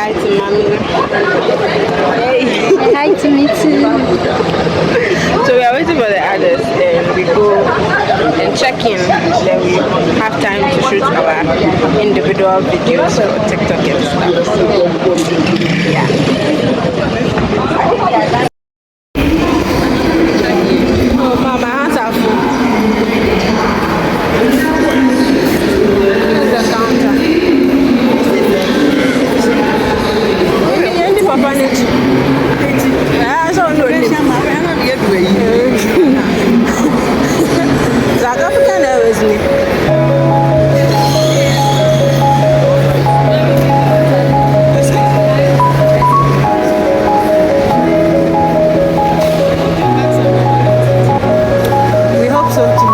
hi to mommy. Hey. Hi to me too. So we are waiting for the others and we go and check in. Then we have time to shoot our individual videos for TikTok and stuff. So yeah. Oh mama, my hands are full. This is the counter. Papa Neti. Ah, so no. South African Airways ni. We hope so too.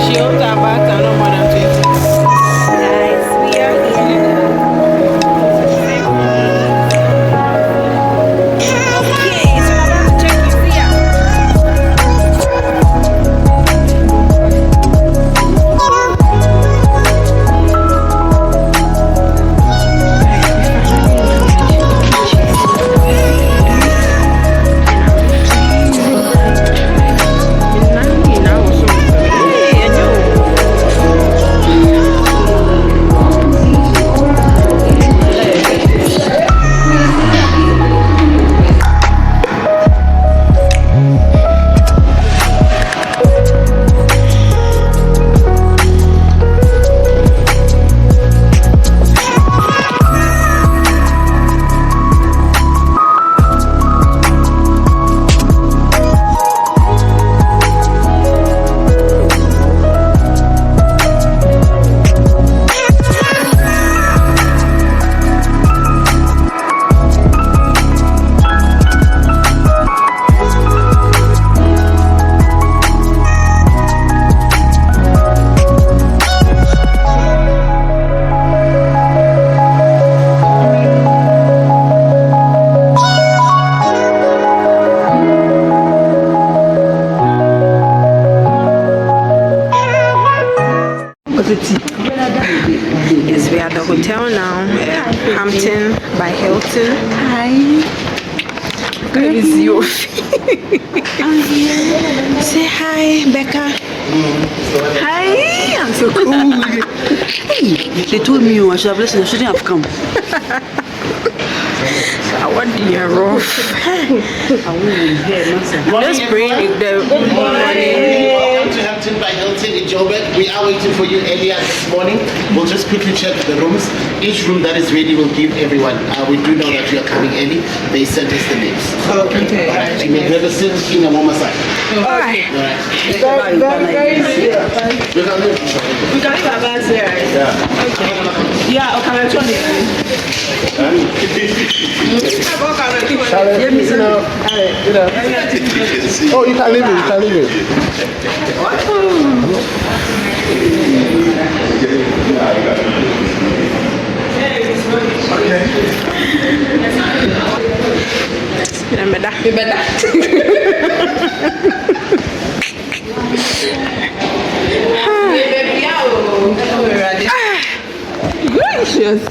She owns her bags are no more than 20. Guys, we are here. Okay, so I'm about to check in here. Yes, we are at the hotel now, Hampton by Hilton. Hi. Where is your Say hi, Becca. Hi. I'm so cool. Hey, they told me I should have listened. I shouldn't have come. I want the rough. Let's bring the morning. Welcome to Hampton by Hilton in Joburg. We are waiting for you earlier this morning. We'll just quickly check the rooms. Each room that is ready will give everyone. We do know that you are coming early. They sent us the names. Okay. All right. You may grab a seat in a warmer side. Alright. All right. We can leave our bags here. Yeah. Okay. Yeah, okay, let's turn it. Oh, you can leave it. You can leave it. Gracious.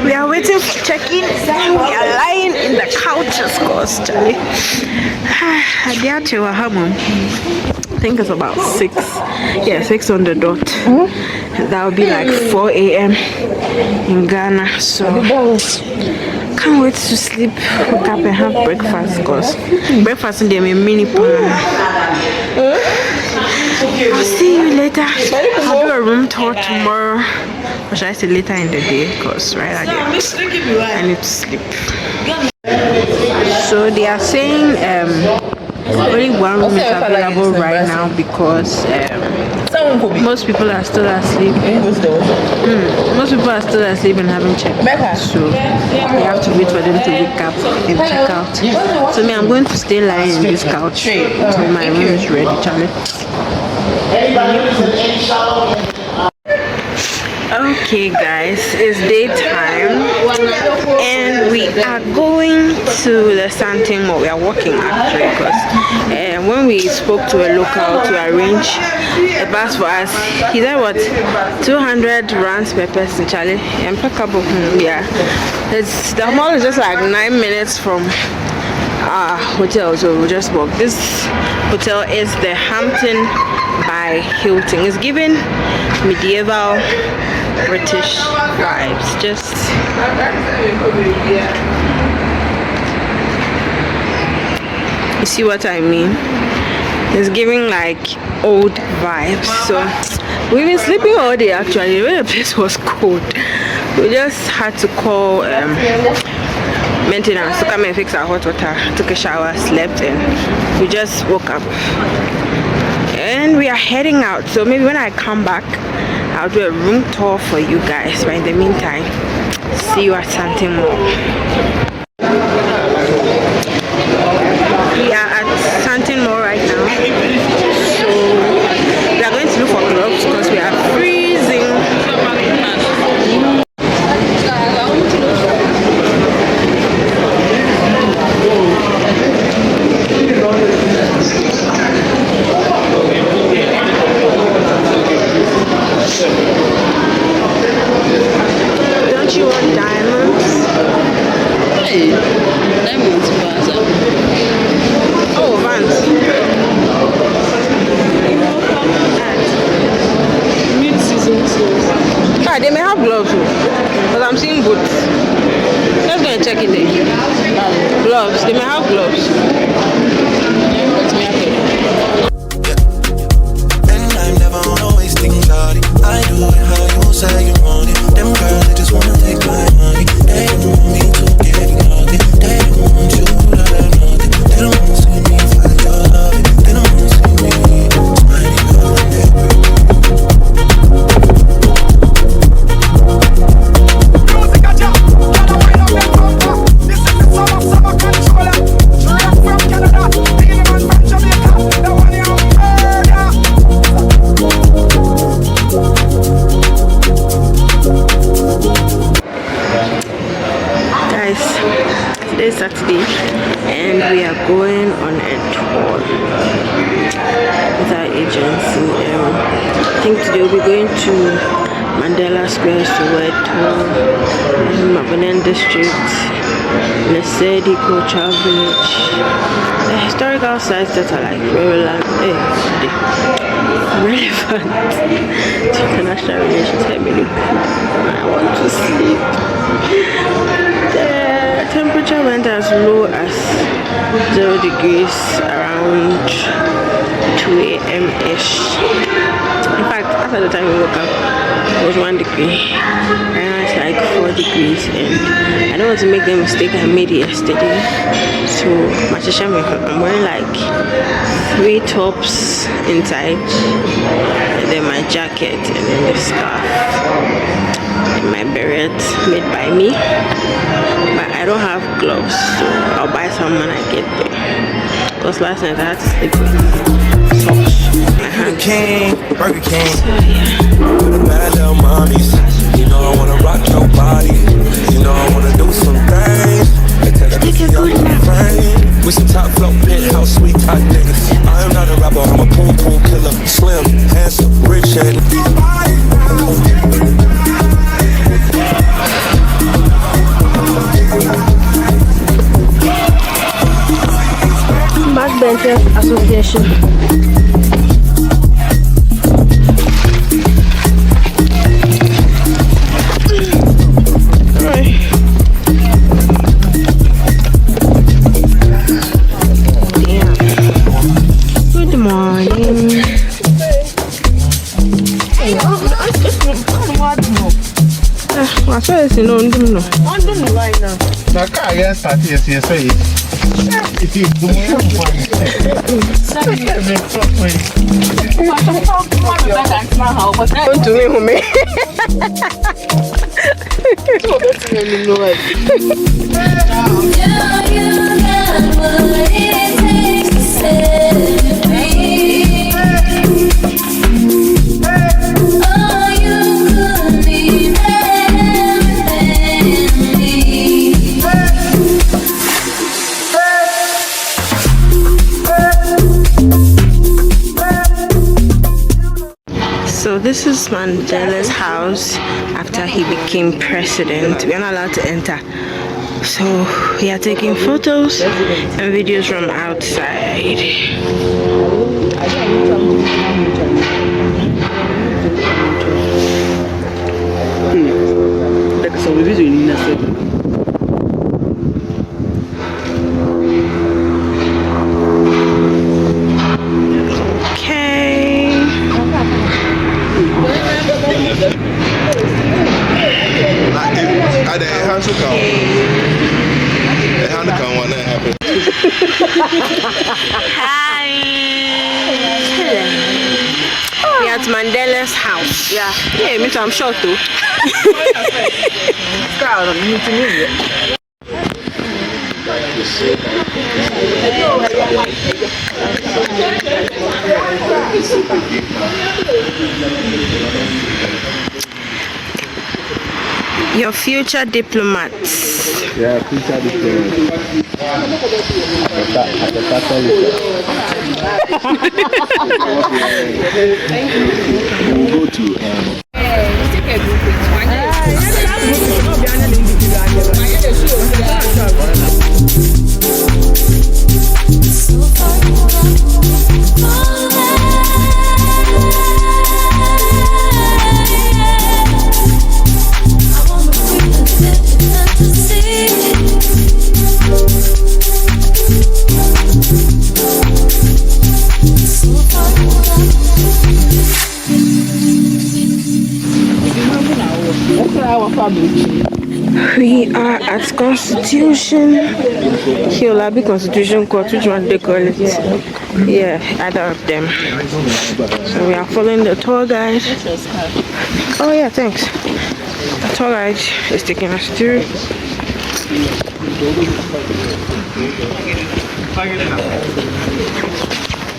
We are waiting for check-in. We are lying in the couches, cause Charlie. I think it's about 6. Yeah, 6 on the dot. That will be like 4 a.m. in Ghana. So can't wait to sleep, wake up and have breakfast, cause breakfast in the mini pan. I'll see you later. I'll do a room tour tomorrow. Or should I say later in the day? Because right again, I need to sleep. So they are saying only one room is available right now because most people are still asleep. Most people are still asleep and haven't checked out. So we have to wait for them to wake up and check out. So me, I'm going to stay lying in this couch until my room is ready, Charlie. Okay guys, it's daytime and we are going to the Santin Mall. We are walking actually because when we spoke to a local to arrange a bus for us, he said what 200 rands per person, Charlie, impeccable. Yeah, it's the mall is just like 9 minutes from our hotel, so we'll just walk. This hotel is the Hampton by Hilton. It's giving medieval British vibes. Just you see what I mean? It's giving like old vibes. So we've been sleeping all day actually. When the place was cold, we just had to call maintenance to come and fix our hot water. Took a shower, slept, and we just woke up. And we are heading out. So maybe when I come back, I'll do a room tour for you guys. But in the meantime, see you at Santin Mall. We are at Santin Mall right now. So we are going to look for gloves because we are freezing. Don't you want diamonds? Hey, diamonds, Oh, Vans. mid-season sales. Ah, they may have gloves, but I'm seeing boots. Let's go and check it there. Gloves, they may have gloves. And I'm never on wasting Charlie. I do it how you say you want it. Them girls, they just wanna take my money. They don't want me to give nothing. They don't want you to learn nothing. They don't want to see me fight your love. They don't want to see me smiling all the day. Music a jam, gotta wind up and pump up. This is the summer controller. Straight from Canada, bringing them on from Jamaica. The one you murder. Guys, today's Saturday and we are going on a tour with our agency. I think today we'll be going to Mandela Square, Soweto, Mabanen District, Lesedi Cultural Village, the historical sites that are like relevant to international relations. I want to sleep. The temperature went as low as 0 degrees around 2 a.m. ish. In fact, after the time we woke up, it was 1 degree. Right now it's like 4 degrees, and I don't want to make the mistake I made yesterday. So I'm wearing like 3 tops inside, and then my jacket, and then the scarf, and my beret made by me. But I don't have gloves, so I'll buy some when I get there. Because last night I had to sleep with socks. Burger King, So yeah. with the bad little mommies. You know I wanna rock your body. You know I wanna do some things. Take a good nap. With some top flow, penthouse, sweet hot niggas. I am not a rapper, I'm a pool killer. Slim, handsome, rich, and Backbenchers Association. Good morning. I swear it's no. I don't know right now. The car yes, start yes, say it. It is the way I'm going. Don't do me, homie. All you could be So this is Mandela's house after he became president. We are not allowed to enter. So we are taking photos and videos from outside. Hi. We are at Mandela's house. Yeah. Yeah, me too. I'm sure too. Your future diplomats. Yeah, future diplomats. We'll go to We are at Constitution. Hiolabi Constitution Court, which one they call it? Yeah, either of them. So we are following the tour guide. Oh yeah, thanks. The tour guide is taking us through.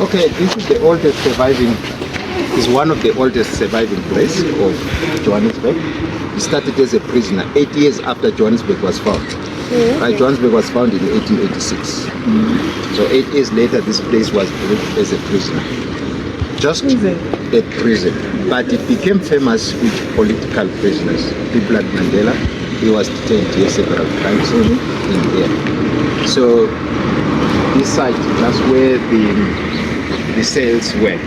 Okay, this is the oldest surviving, is one of the oldest surviving place of Johannesburg. It started as a prisoner 8 years after Johannesburg was found. Right, Johannesburg was found in 1886. So 8 years later, this place was built as a prisoner. Just a prison. But it became famous with political prisoners. People like Mandela, he was detained here several times in here. So this site, that's where the cells were.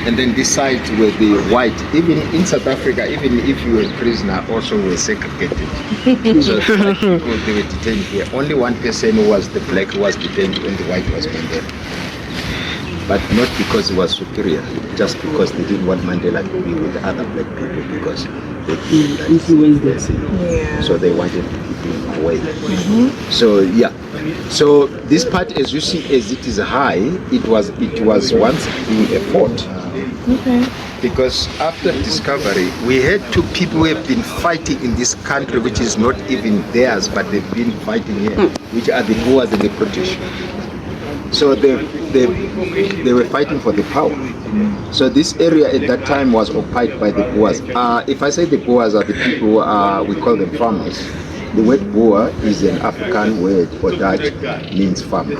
And then this side where the white, even in South Africa, even if you were a prisoner, also were segregated. So because they were detained here. Only one person who was the black who was detained when the white was Mandela. But not because he was superior, just because they didn't want Mandela to be with other black people because they influenced them. Yeah. So they wanted to keep him away. So yeah. So this part, as you see, as it is high, it was once in a fort. Okay. Because after discovery, we had two people who have been fighting in this country, which is not even theirs, but they've been fighting here, which are the Boers and the British. So they were fighting for the power. So this area at that time was occupied by the Boers. If I say the Boers are the people, we call them farmers. The word Boer is an African word for Dutch, means farmer.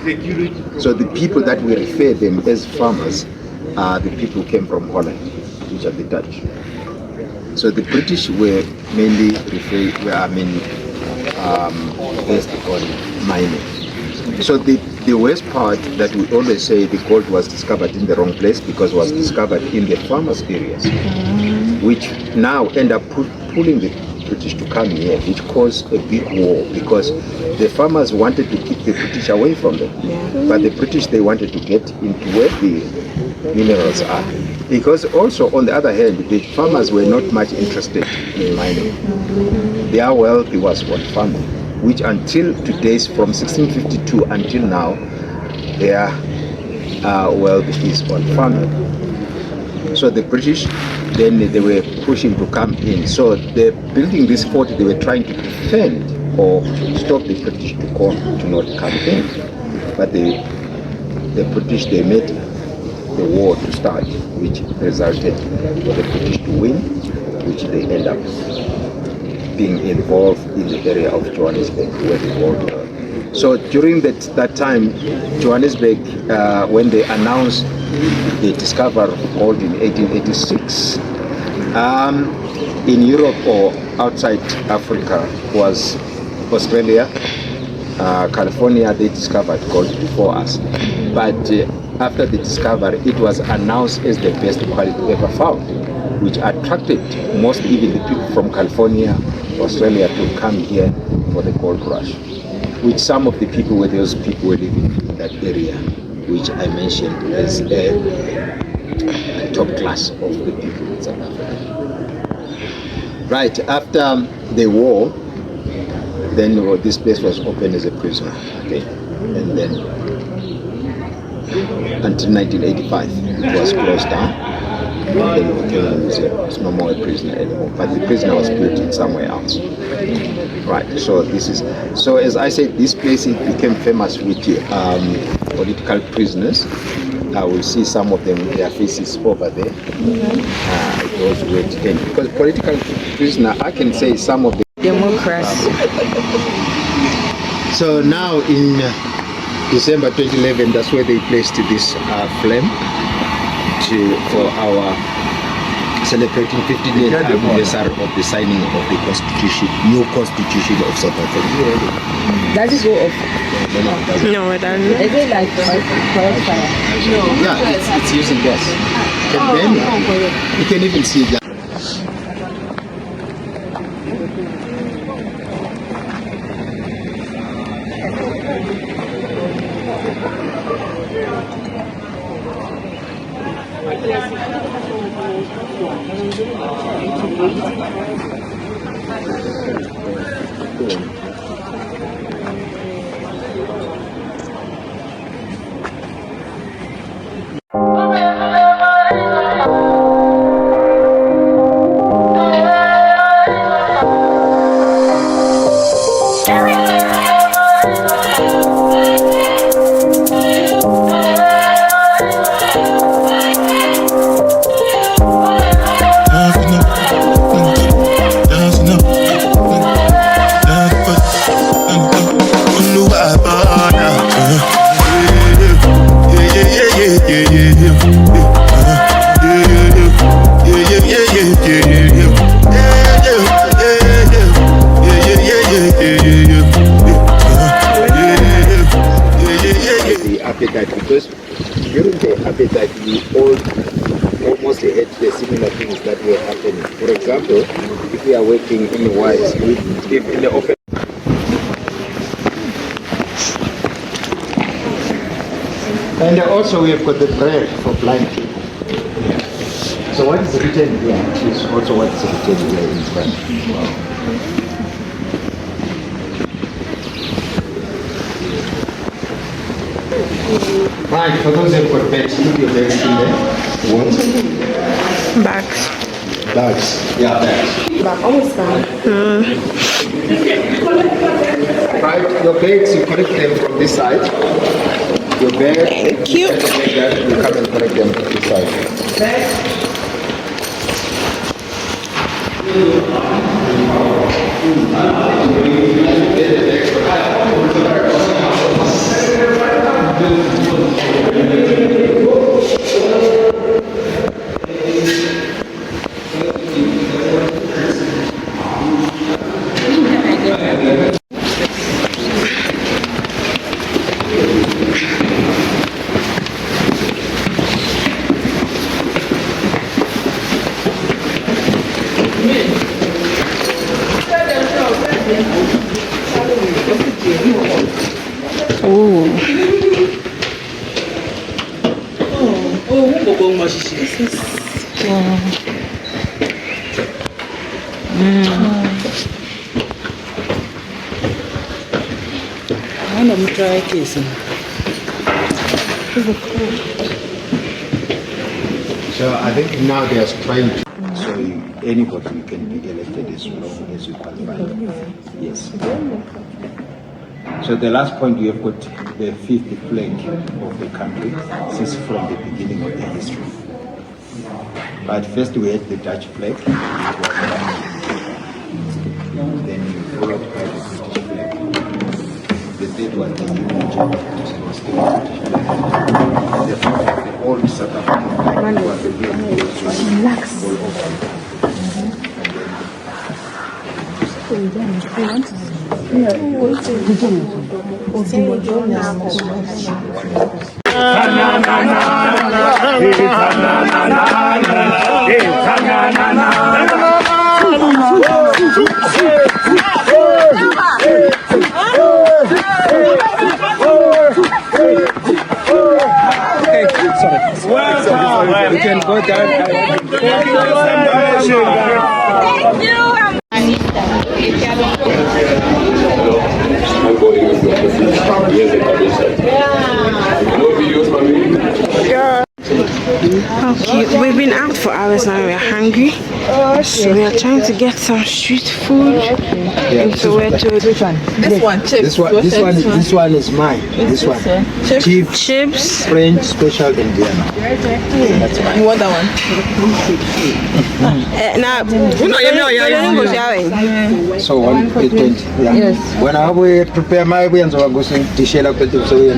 So the people that we refer them as farmers are the people who came from Holland, which are the Dutch. So the British were mainly based on mining. So the worst part that we always say the gold was discovered in the wrong place because it was discovered in the farmers' areas, which now end up pulling the British to come here, which caused a big war because the farmers wanted to keep the British away from them. But the British, they wanted to get into where the minerals are. Because also, on the other hand, the farmers were not much interested in mining. Their wealth was on farming, which until today's, from 1652 until now, their wealth is on farming. So the British, then they were pushing to come in. So they're building this fort, they were trying to defend or stop the British to not come in. But the British, they made the war to start, which resulted for the British to win, which they end up being involved in the area of Johannesburg, where the gold were. So during that time, Johannesburg, when they announced the discovery of gold in 1886, In Europe or outside Africa was Australia, California. They discovered gold before us, but after the discovery, it was announced as the best quality ever found, which attracted most, even the people from California, Australia, to come here for the gold rush. Which some of the people were those people were living in that area, which I mentioned as a top class of the people in South Africa. Right after the war, then this place was opened as a prisoner, okay, and then until 1985 it was closed down. Then it became a museum. It's no more a prisoner anymore, but the prisoner was built in somewhere else. Right. So this is as I said, this place it became famous with political prisoners. I will see some of them, their faces over there. It was weird then, because political prisoner, I can say some of the Democracy. So now in December 2011, that's where they placed this flame for our celebrating 50th anniversary of the signing of the constitution, new constitution of South Africa. Does it go off? No, it doesn't. Is it like forest fire? Yeah, it's using gas. And then you can even see that. Because during the appetite, we all almost had the similar things that were happening. For example, if we are working in the wires, if in the open. And also we have got the bread for blind people. So what is written here is also what is written here in Spanish. Wow. Right, for those who have got bags, put your bags in there. What? Bags. Bags. Yeah, bags. Almost done. Right, your bags, you collect them from this side. Your bag, Thank you. You come and collect them from this side. So I think now they are trying to, so anybody can be elected as long as you qualify. Yes. So the last point, you have got the fifth flag of the country since from the beginning of the history. But first we had the Dutch flag, then you followed by the British flag. The third one, the Union Jack, was still the British flag. The old South African flag was the real all over. We can go down. Okay, we've been out for hours now. We're hungry, so we are trying to get some street food. And so we're to This one is mine. This one. chips. French special Indiana. That's mine. You want that one? Now, So 120. Yeah. Yes. When I will prepare my way and so I'm going to share up with you. So we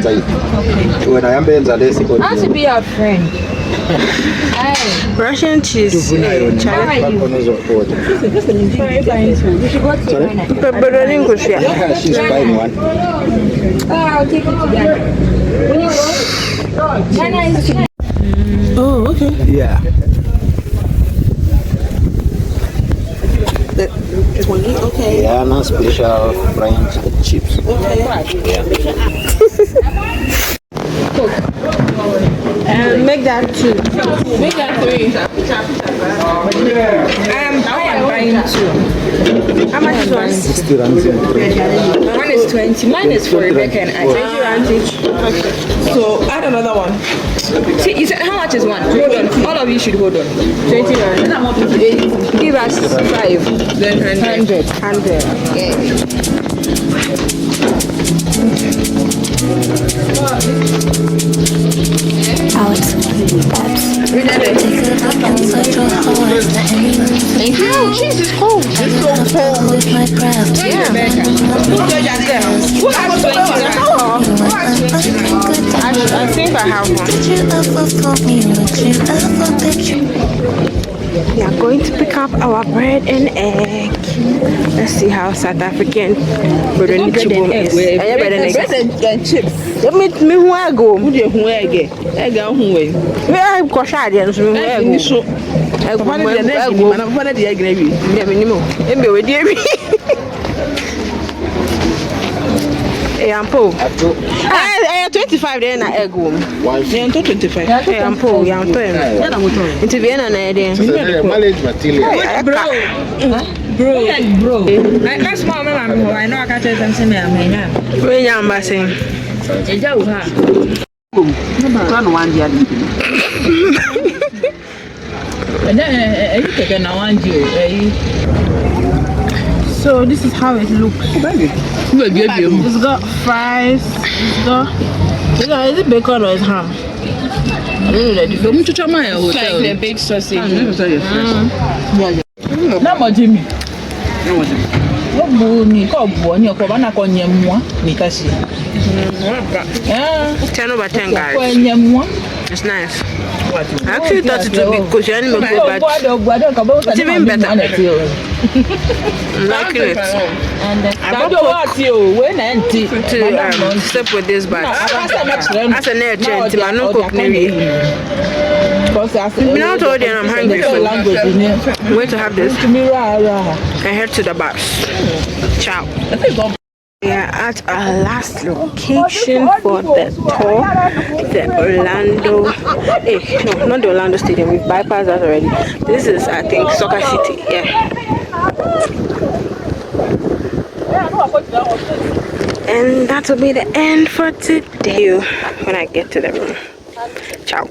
when I am in the list, I should be our friend. Russian cheese. She's buying one. I'll take it together. When you go, Oh, okay. Yeah. Okay. Yeah, no special French chips. Make that 2. make that 3. I am buying 2. How much is one? 60 rands. One is 20. Mine is for Rebecca and I. 20 rands each. So add another one. See, you said how much is one? Hold on. All of you should hold on. 20 rands. Give us 5. Then 100. 100. Alex, Babs. Thank you. Jesus, cold. It's so cold. My craft. Yeah. Who has 20 I think I have one. Did you ever call me? Would you ever picture? We are going to pick up our bread and egg. Let's see how South African bread and chibum is. Bread and chips. Me who I go. Who do you egg? Egg on who way? Me I go shadi and so me I go. I go. What are the egg gravy? Yeah, minimum. Embe we dey bi. Yampo. 25 there na egg wom. Yeah, 25. Yampo, yampo. Into Vienna na there. Mileage material. Bro. That's my mama. I know I can't tell them say me am. We yamba say. Eja wo ha. Plan one year. You take na one deal. So this is how it looks. It's got fries. It's got. Is it bacon or is ham? I don't know that. It's like the big sausage. Na mo Jimmy. What me ko bo ni ko bana ko nyemwa ni kasi. 10 over 10 guys. Ko nyemwa. It's nice. I actually thought it would be good. You only make good, but it's even better. I'm liking it. I bought to step with this bag. As a net, I'm not cooking. Now told you I'm hungry, so I'm going to have this and head to the bus. Ciao. We are at our last location for the tour, the Orlando, no, not the Orlando Stadium, we've bypassed that already. This is, I think, Soccer City, yeah. And that will be the end for today when I get to the room. Ciao.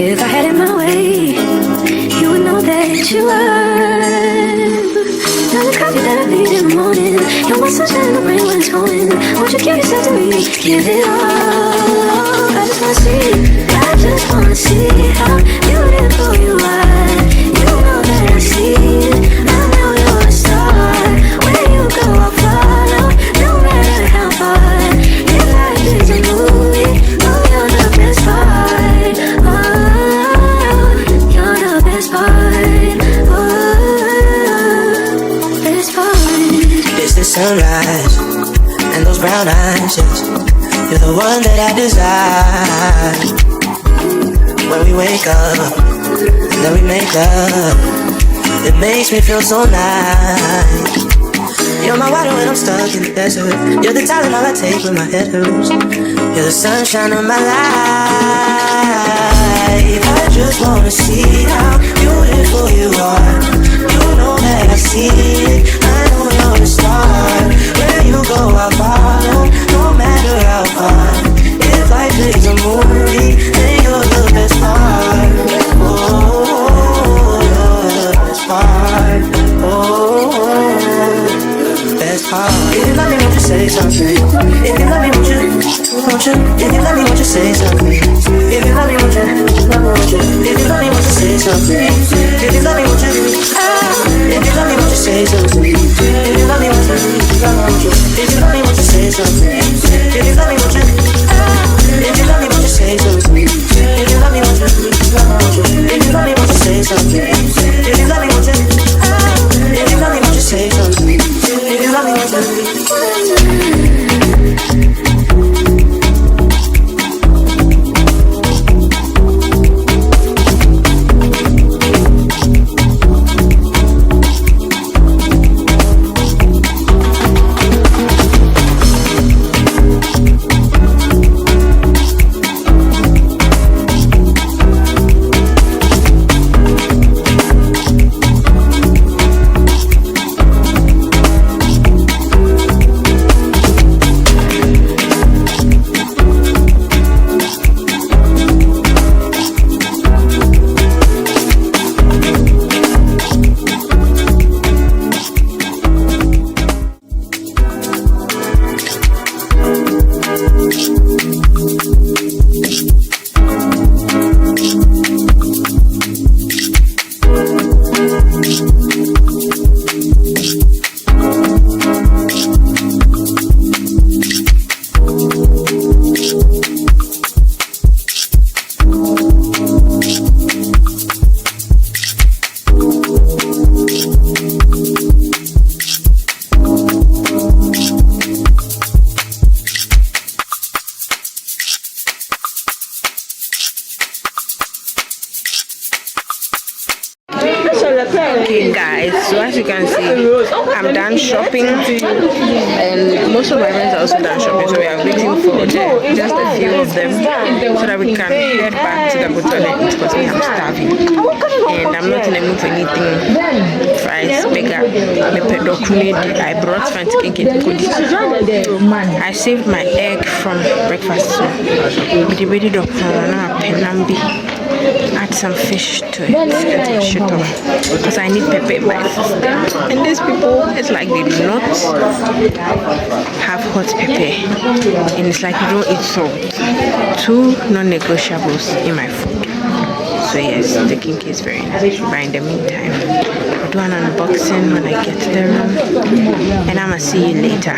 If I had it my way, you would know that you were. Now the coffee that I made in the morning, you're my sunshine in the rain when it's pouring. Won't you give yourself to me? Give it all. I just wanna see, I just wanna see how beautiful you are. You know that I see it. I know you're a star. Where you go, I'll follow, no matter how far. If life is a movie, oh, you're the best part. Sunrise and those brown eyes, yes, you're the one that I desire. When we wake up, then we make love, it makes me feel so nice. You're my water when I'm stuck in the desert. You're the talent all I take when my head hurts. You're the sunshine of my life. I just wanna see how beautiful you are. You know that I see it. I know you're a star. Where you go, I'll follow, no matter how far. If life is a movie, then you're the best part. Oh, you're the best part. Oh, best part. If you love me, won't you say something? If you love me, won't you? If you love me, won't you say something? If you love me, won't you? If you love me, won't you say something? If you love me, won't you? If you love me, won't you say something? If you love me, won't you? If you love me, won't you say something? If you love me, won't you? If you love me, won't you say something? If you love me, won't you? If you love me, won't you say something? If you love me, won't you? If you love me, won't you say something? If you love me, won't you? Okay guys, so as you can see, I'm done shopping and most of my friends are also done shopping, so we are waiting for just a few of them so that we can head back to the hotel and eat because I'm starving and I'm not in the mood for anything. Fries, bigger, I brought fancy cake. I saved my egg from breakfast. So add some fish to it because I need pepper in my system. And these people, it's like they do not have hot pepper, and it's like you don't eat salt. Two non-negotiables in my food. So yes, the kinky is very nice. But in the meantime, I'll do an unboxing when I get to the room, and I'ma see you later.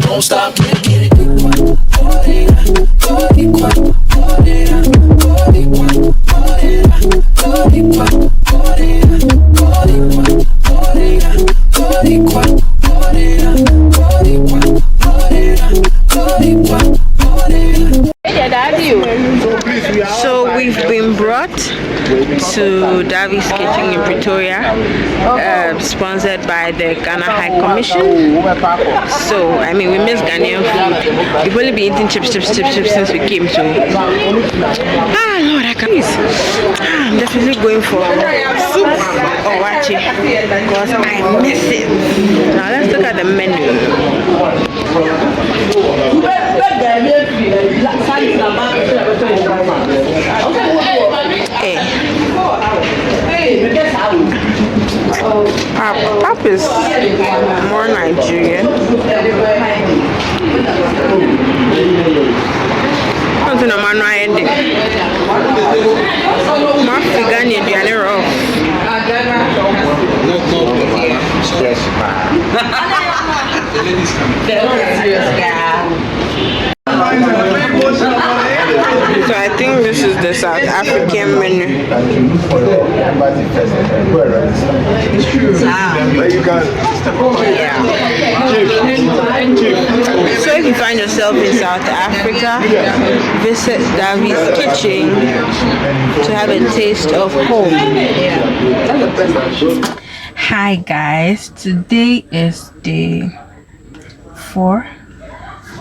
Don't stop, get it. So we've been brought to Davi's Kitchen in Pretoria, sponsored by the Ghana High Commission. So I mean, we miss Ghanaian food. We've only been eating chips since we came to. Lord, I can't. I'm definitely going for soup or wachi because I miss it. Now let's look at the menu. Pap is more Nigerian. What's in a man ending? Mark the Ghanaian Dianero. So I think this is the South African menu. So if you find yourself in South Africa, visit Davi's Kitchen to have a taste of home. Hi guys, today is day 4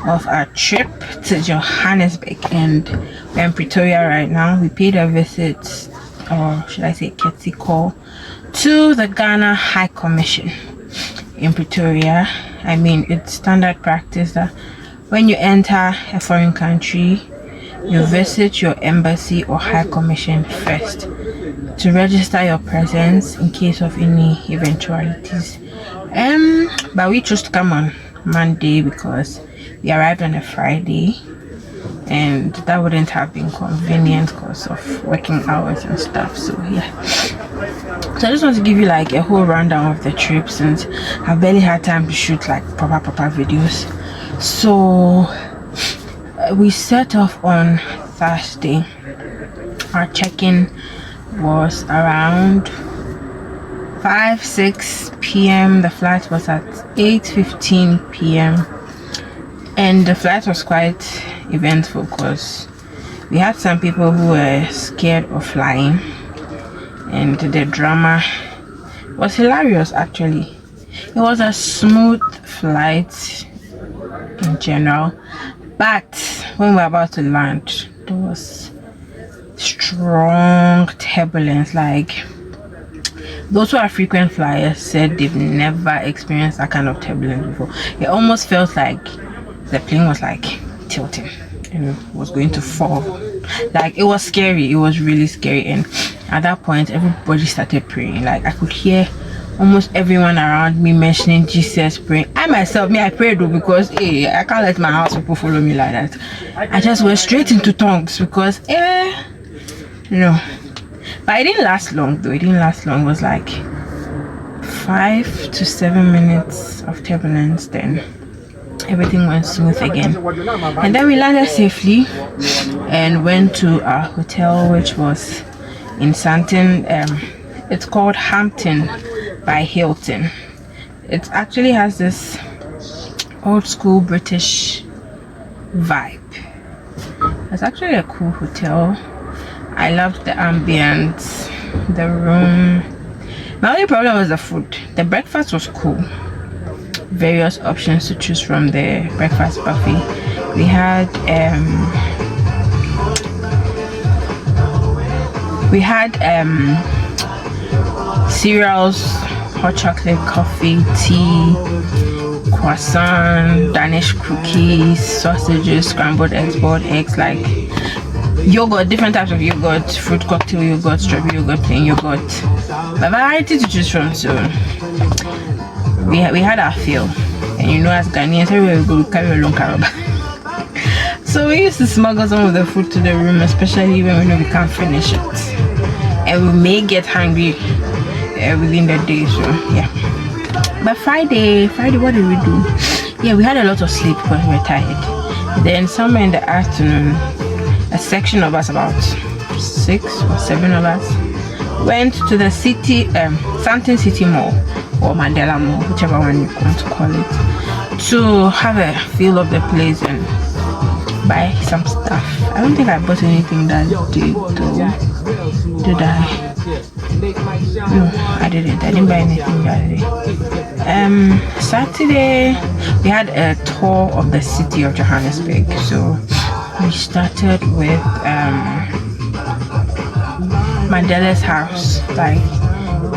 of our trip to Johannesburg, and we're in Pretoria right now. We paid a visit, or should I say courtesy call, to the Ghana High Commission in Pretoria. I mean, it's standard practice that when you enter a foreign country, you visit your embassy or high commission first to register your presence in case of any eventualities. But we chose to come on Monday because we arrived on a Friday, and that wouldn't have been convenient because of working hours and stuff. So yeah, so I just want to give you like a whole rundown of the trip since I barely had time to shoot like proper videos. So we set off on Thursday. Our check-in was around 5-6 p.m. The flight was at 8:15 p.m. and the flight was quite eventful because we had some people who were scared of flying, and the drama was hilarious. Actually, it was a smooth flight in general, but when we were about to land, there was strong turbulence. Like those who are frequent flyers said they've never experienced that kind of turbulence before. It almost felt like the plane was like tilting and was going to fall. Like, it was scary. It was really scary. And at that point, everybody started praying. Like, I could hear almost everyone around me mentioning Jesus, praying. I myself, I prayed though, because I can't let my house people follow me like that. I just went straight into tongues because no. But it didn't last long though. It didn't last long. It was like 5 to 7 minutes of turbulence, then everything went smooth again. And then we landed safely and went to our hotel, which was in Sandton. It's called Hampton by Hilton. It actually has this old school British vibe. It's actually a cool hotel. I loved the ambience, the room. My only problem was the food. The breakfast was cool. Various options to choose from the breakfast buffet. We had cereals, hot chocolate, coffee, tea, croissant, Danish cookies, sausages, scrambled eggs, boiled eggs, like yogurt, different types of yogurt, fruit cocktail yogurt, strawberry yogurt, plain yogurt, a variety to choose from. So we had our fill, and you know, as Ghanaians, everywhere we go, we carry a long caravan. So we used to smuggle some of the food to the room, especially when we know we can't finish it, and we may get hungry within the day. So yeah. But Friday, what did we do? Yeah, we had a lot of sleep because we were tired. Then somewhere in the afternoon, a section of us, about 6 or 7 of us, went to the city, Sandton City Mall or Mandela Mall, whichever one you want to call it, to have a feel of the place and buy some stuff. I don't think I bought anything that day though. Did I? No, I didn't. I didn't buy anything that day. Saturday we had a tour of the city of Johannesburg. So we started with Mandela's house, like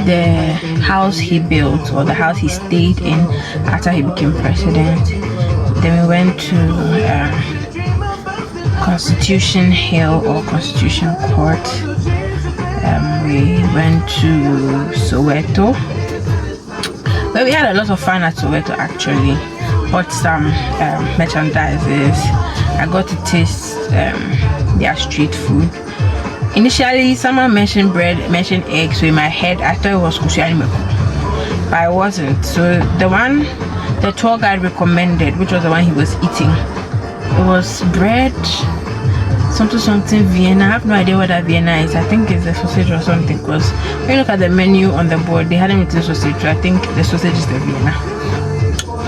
the house he built or the house he stayed in after he became president. Then we went to Constitution Hill or Constitution Court. We went to Soweto, but we had a lot of fun at Soweto actually. Bought some merchandises. I got to taste their street food. Initially, someone mentioned bread, mentioned eggs, so in my head I thought it was kushani meko, but it wasn't. So the tour guide recommended, which was the one he was eating, it was bread, something Vienna. I have no idea what that Vienna is. I think it's a sausage or something, because when you look at the menu on the board, they hadn't written sausage, so I think the sausage is the Vienna.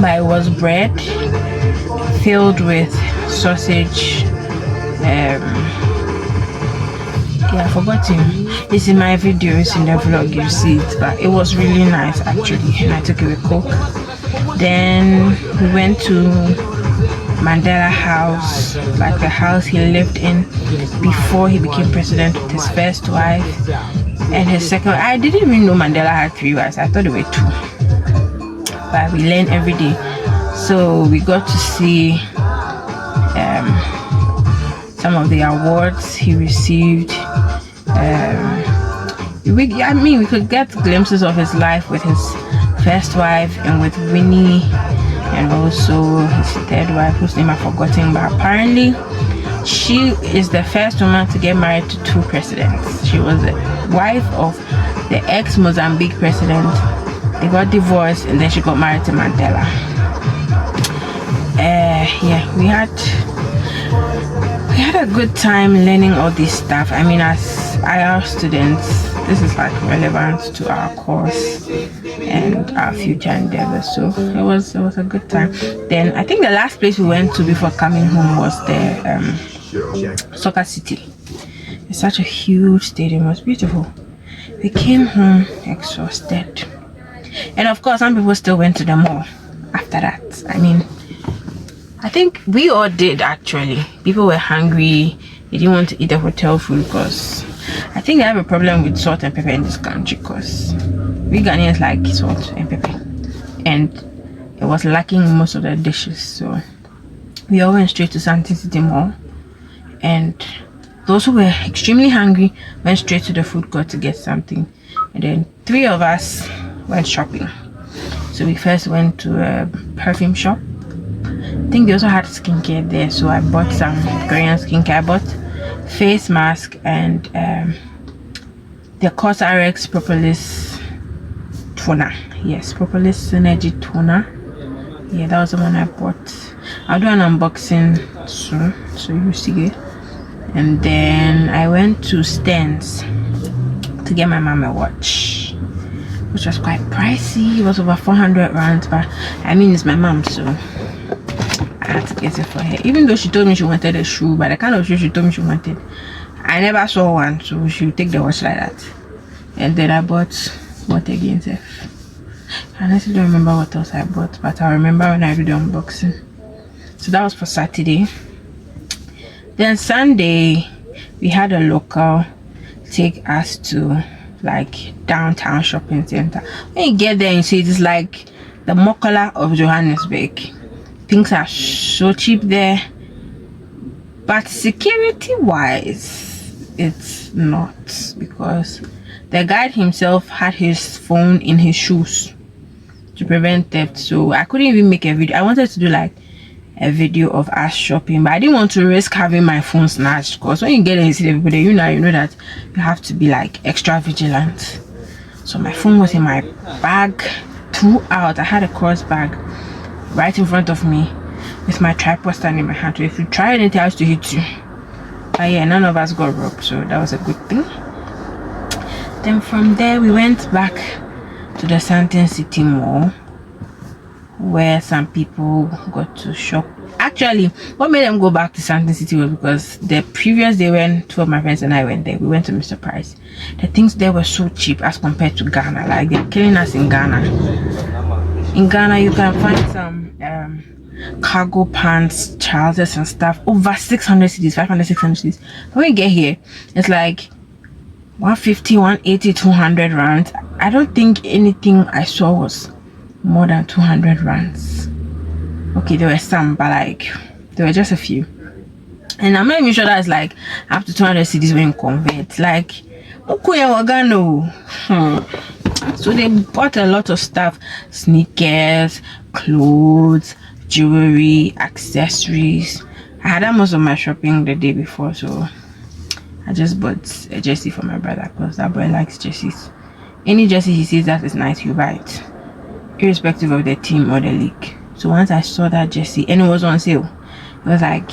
But it was bread filled with sausage. Yeah, I forgot him. It's in my video, it's in the vlog, you see it. But it was really nice actually, and I took it with Coke. Then we went to Mandela House, like the house he lived in before he became president, with his first wife and his second. I didn't even know Mandela had 3 wives. I thought there were 2, but we learn every day. So we got to see some of the awards he received. We could get glimpses of his life with his first wife and with Winnie, and also his third wife, whose name I've forgotten, but apparently she is the first woman to get married to 2 presidents. She was the wife of the ex-Mozambique president. They got divorced and then she got married to Mandela. Yeah, we had a good time learning all this stuff. I mean, as IR students, this is like relevant to our course and our future endeavors. So it was a good time. Then I think the last place we went to before coming home was the Soccer City. It's such a huge stadium. It was beautiful. We came home exhausted, and of course some people still went to the mall after that. I mean, I think we all did actually. People were hungry. They didn't want to eat the hotel food because I think they have a problem with salt and pepper in this country because we Ghanaians like salt and pepper, and it was lacking in most of the dishes. So we all went straight to Santee City Mall, and those who were extremely hungry went straight to the food court to get something, and then 3 of us went shopping. So we first went to a perfume shop. I think they also had skincare there, so I bought some Korean skincare. I bought face mask and the CosRX Propolis toner. Yes, Propolis Synergy toner. Yeah, that was the one I bought. I'll do an unboxing soon, so you see it. And then I went to Stens to get my mom a watch, which was quite pricey. It was over 400 rand, but I mean it's my mom, so I had to get it for her. Even though she told me she wanted a shoe, but the kind of shoe she told me she wanted, I never saw one, so she would take the watch like that. And then I bought what again, Seth? I honestly don't remember what else I bought, but I remember when I did the unboxing. So that was for Saturday. Then Sunday we had a local take us to like downtown shopping center. When you get there, you see it's like the Mokola of Johannesburg. Things are so cheap there, but security wise it's not, because the guide himself had his phone in his shoes to prevent theft. So I couldn't even make a video. I wanted to do like a video of us shopping, but I didn't want to risk having my phone snatched, because when you get there and see the people there, you know that you have to be like extra vigilant. So my phone was in my bag throughout. I had a cross bag right in front of me with my tripod standing in my hand. So if you try anything else to hit you, but yeah, none of us got robbed, so that was a good thing. Then from there we went back to the Santee City Mall, where some people got to shop. Actually, what made them go back to Santee City was because the previous day when 2 of my friends and I went there, we went to Mr. Price. The things there were so cheap as compared to Ghana. Like, they're killing us in Ghana. In Ghana, you can find some cargo pants, trousers and stuff over 600 cedis, 500, 600 cedis. When we get here, it's like 150, 180, 200 rand. I don't think anything I saw was more than 200 rands. Okay, there were some, but like there were just a few, and I'm not even sure that's like up to 200 cedis when you convert. Like, so they bought a lot of stuff: sneakers, clothes, jewelry, accessories. I had done most of my shopping the day before, so I just bought a jersey for my brother because that boy likes jerseys. Any jersey he sees that is nice, you buy it, irrespective of the team or the league. So once I saw that jersey and it was on sale, it was like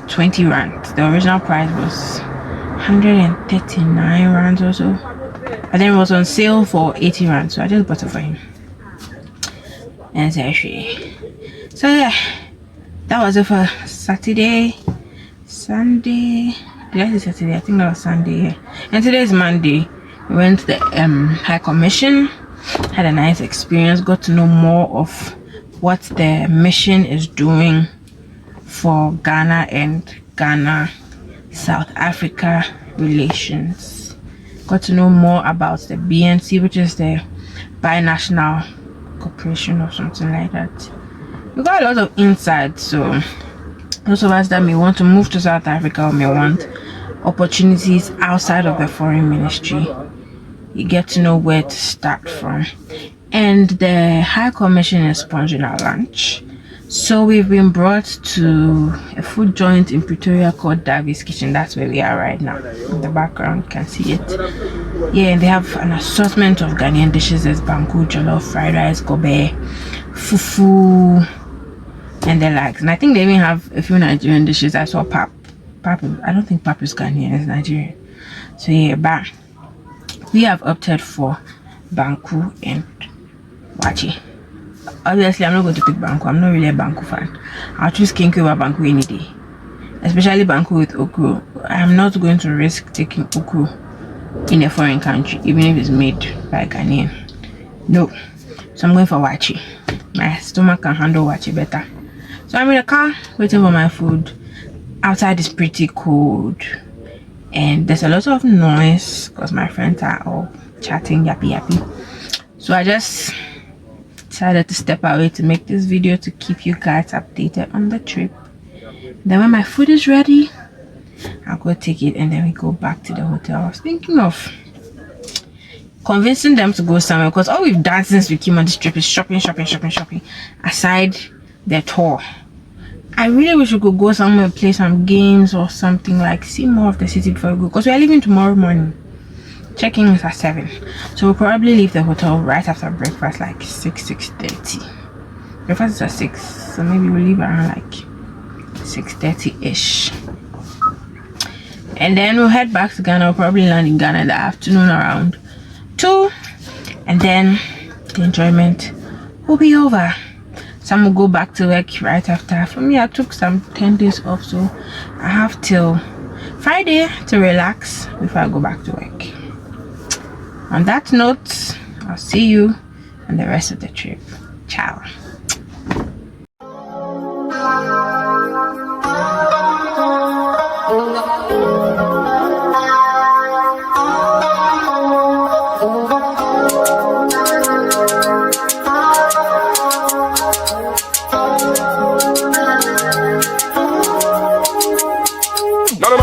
20 rand. The original price was 139 rand or so, but then it was on sale for 80 rand, so I just bought it for him. And so yeah, that was it for Saturday. Sunday, did I say Saturday? I think that was Sunday, yeah. And today is Monday. We went to the High Commission, had a nice experience, got to know more of what the mission is doing for Ghana and Ghana South Africa relations. Got to know more about the BNC, which is the binational corporation or something like that. We got a lot of insight. So those of us that may want to move to South Africa or may want opportunities outside of the foreign ministry, you get to know where to start from. And the High Commission is sponsoring our lunch, so we've been brought to a food joint in Pretoria called Davi's Kitchen. That's where we are right now. In the background you can see it. Yeah, and they have an assortment of Ghanaian dishes. There's banku, jollof, fried rice, gobe, fufu, and the likes. And I think they even have a few Nigerian dishes. I saw pap. I don't think pap is Ghanaian, it's Nigerian. So yeah, but we have opted for banku and wachi. Obviously, I'm not going to pick banku. I'm not really a banku fan. I'll choose kinky over banku any day, especially banku with okro. I'm not going to risk taking okro in a foreign country, even if it's made by a Ghanaian. No. So I'm going for wachi. My stomach can handle wachi better. So I'm in the car waiting for my food. Outside is pretty cold, and there's a lot of noise because my friends are all chatting yappy. So I just decided to step away to make this video to keep you guys updated on the trip. Then when my food is ready, I'll go take it and then we go back to the hotel. I was thinking of convincing them to go somewhere because all we've done since we came on this trip is shopping. Aside the tour, I really wish we could go somewhere, play some games or something, like see more of the city before we go, because we are leaving tomorrow morning. Check-in is at 7, so we'll probably leave the hotel right after breakfast, like 6:30. Breakfast is at 6, so maybe we'll leave around like 6:30ish, and then we'll head back to Ghana. We'll probably land in Ghana in the afternoon around 2, and then the enjoyment will be over. Some will go back to work right after. For me, I took some 10 days off, so I have till Friday to relax before I go back to work. On that note, I'll see you on the rest of the trip. Ciao. None of